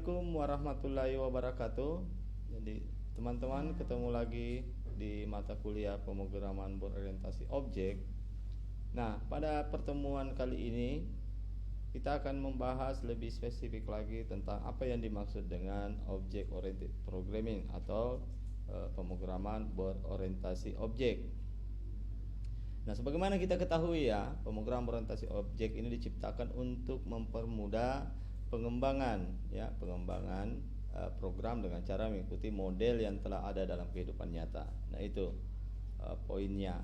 Assalamualaikum warahmatullahi wabarakatuh. Jadi teman-teman ketemu lagi di mata kuliah pemrograman berorientasi objek. Nah, pada pertemuan kali ini kita akan membahas lebih spesifik lagi tentang apa yang dimaksud dengan object oriented programming atau pemrograman berorientasi objek. Nah, sebagaimana kita ketahui ya, pemrograman berorientasi objek ini diciptakan untuk mempermudah pengembangan program dengan cara mengikuti model yang telah ada dalam kehidupan nyata. Nah, itu poinnya.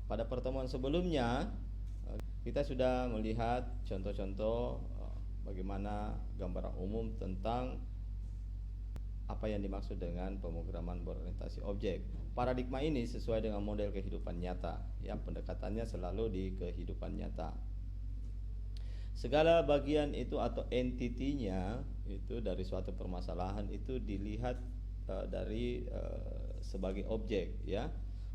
Pada pertemuan sebelumnya kita sudah melihat contoh-contoh bagaimana gambaran umum tentang apa yang dimaksud dengan pemrograman berorientasi objek. Paradigma ini sesuai dengan model kehidupan nyata, ya, pendekatannya selalu di kehidupan nyata. Segala bagian itu atau entitinya itu dari suatu permasalahan itu dilihat sebagai objek, ya.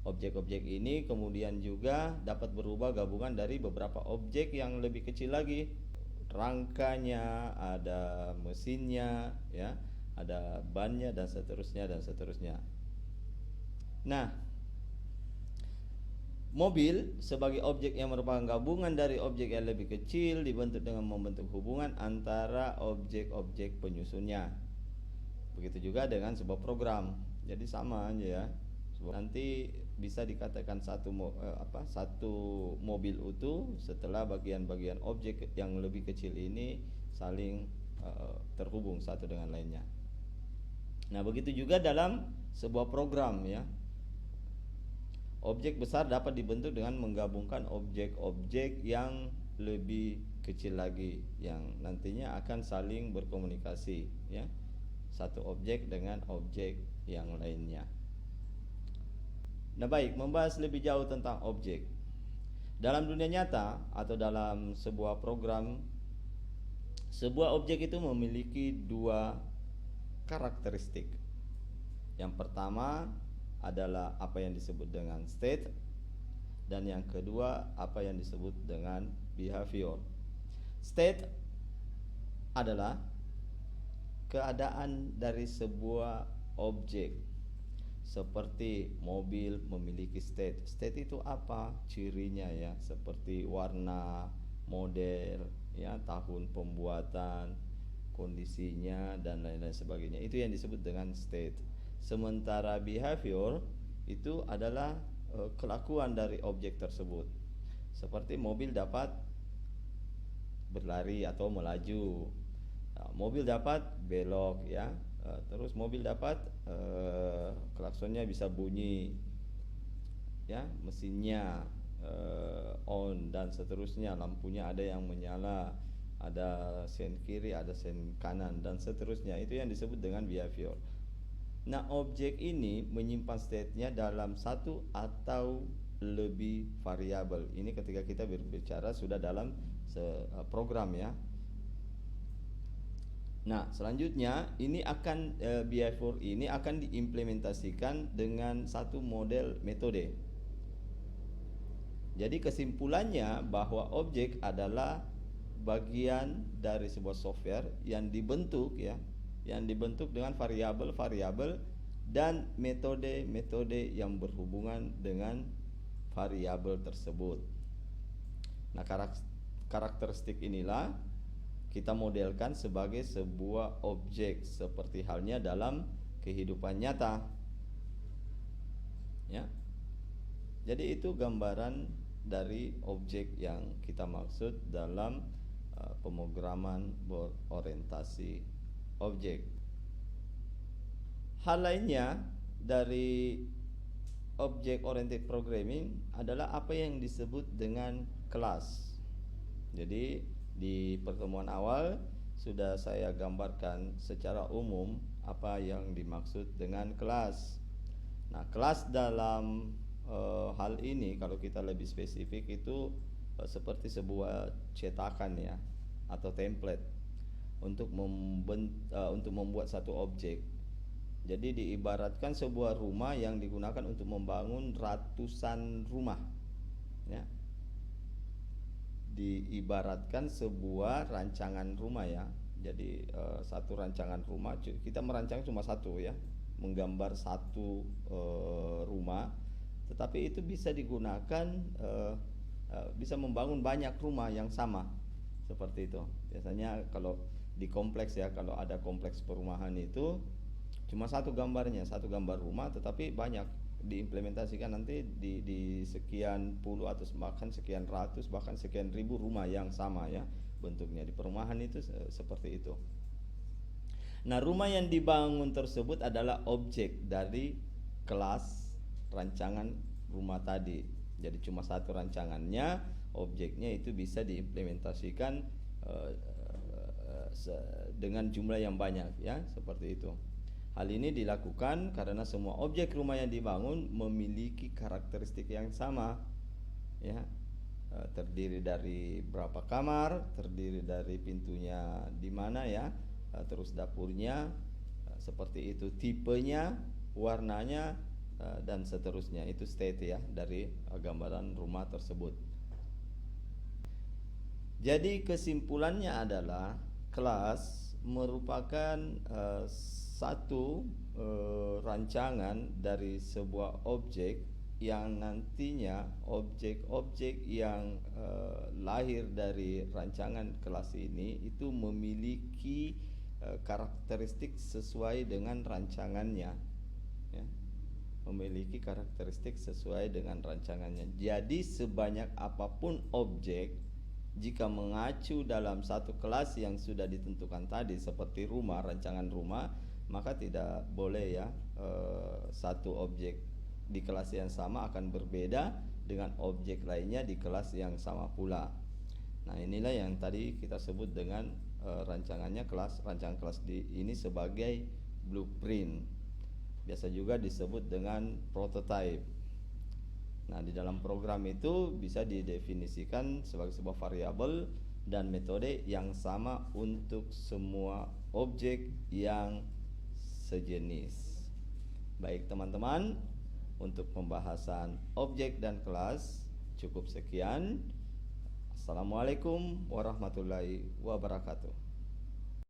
Objek-objek ini kemudian juga dapat berubah gabungan dari beberapa objek yang lebih kecil lagi. Rangkanya, ada mesinnya, ya, ada bannya dan seterusnya dan seterusnya. Nah, mobil sebagai objek yang merupakan gabungan dari objek yang lebih kecil dibentuk dengan membentuk hubungan antara objek-objek penyusunnya. Begitu juga dengan sebuah program. Jadi sama aja ya. Nanti bisa dikatakan satu mobil utuh setelah bagian-bagian objek yang lebih kecil ini saling terhubung satu dengan lainnya. Nah, begitu juga dalam sebuah program, ya. Objek besar dapat dibentuk dengan menggabungkan objek-objek yang lebih kecil lagi yang nantinya akan saling berkomunikasi, ya. Satu objek dengan objek yang lainnya. Nah, baik, membahas lebih jauh tentang objek. Dalam dunia nyata atau dalam sebuah program, sebuah objek itu memiliki dua karakteristik. Yang pertama adalah apa yang disebut dengan state, dan yang kedua apa yang disebut dengan behavior. State adalah keadaan dari sebuah objek. Seperti mobil memiliki state. State itu apa? Cirinya, ya, seperti warna, model, ya, tahun pembuatan, kondisinya dan lain-lain sebagainya. Itu yang disebut dengan state. Sementara behavior itu adalah kelakuan dari objek tersebut. Seperti mobil dapat berlari atau melaju, mobil dapat belok, ya, terus mobil dapat klaksonnya bisa bunyi, ya, mesinnya on dan seterusnya, lampunya ada yang menyala, ada sen kiri, ada sen kanan dan seterusnya. Itu yang disebut dengan behavior. Nah, objek ini menyimpan state-nya dalam satu atau lebih variabel. Ini ketika kita berbicara sudah dalam program, ya. Nah, selanjutnya ini akan behavior ini akan diimplementasikan dengan satu model metode. Jadi kesimpulannya bahwa objek adalah bagian dari sebuah software yang dibentuk, ya, yang dibentuk dengan variabel-variabel dan metode-metode yang berhubungan dengan variabel tersebut. Nah, karakteristik inilah kita modelkan sebagai sebuah objek seperti halnya dalam kehidupan nyata, ya. Jadi itu gambaran dari objek yang kita maksud dalam pemrograman berorientasi objek. Hal lainnya dari object oriented programming adalah apa yang disebut dengan kelas. Jadi di pertemuan awal sudah saya gambarkan secara umum apa yang dimaksud dengan kelas. Nah, kelas dalam hal ini kalau kita lebih spesifik itu seperti sebuah cetakan, ya, atau template untuk membuat satu objek. Jadi diibaratkan sebuah rumah yang digunakan untuk membangun ratusan rumah, ya. Diibaratkan sebuah rancangan rumah, ya, Jadi satu rancangan rumah kita merancang cuma satu ya, menggambar satu rumah, tetapi itu bisa digunakan, bisa membangun banyak rumah yang sama seperti itu. Biasanya kalau di kompleks ya, kalau ada kompleks perumahan itu cuma satu gambarnya, satu gambar rumah, tetapi banyak diimplementasikan nanti di sekian puluh atau bahkan sekian ratus bahkan sekian ribu rumah yang sama ya bentuknya di perumahan itu seperti itu. Nah, rumah yang dibangun tersebut adalah objek dari kelas rancangan rumah tadi. Jadi cuma satu rancangannya, objeknya itu bisa diimplementasikan dengan jumlah yang banyak ya, seperti itu. Hal ini dilakukan karena semua objek rumah yang dibangun memiliki karakteristik yang sama ya. Terdiri dari berapa kamar, terdiri dari pintunya di mana ya, terus dapurnya, seperti itu, tipenya, warnanya, dan seterusnya. Itu state ya dari gambaran rumah tersebut. Jadi kesimpulannya adalah kelas merupakan satu rancangan dari sebuah objek yang nantinya objek-objek yang lahir dari rancangan kelas ini itu memiliki karakteristik sesuai dengan rancangannya ya. Memiliki karakteristik sesuai dengan rancangannya. Jadi sebanyak apapun objek, jika mengacu dalam satu kelas yang sudah ditentukan tadi seperti rumah, rancangan rumah, maka tidak boleh ya satu objek di kelas yang sama akan berbeda dengan objek lainnya di kelas yang sama pula. Nah, inilah yang tadi kita sebut dengan rancangan kelas ini sebagai blueprint. Biasa juga disebut dengan prototype. Nah, di dalam program itu bisa didefinisikan sebagai sebuah variabel dan metode yang sama untuk semua objek yang sejenis. Baik teman-teman, untuk pembahasan objek dan kelas cukup sekian. Assalamualaikum warahmatullahi wabarakatuh.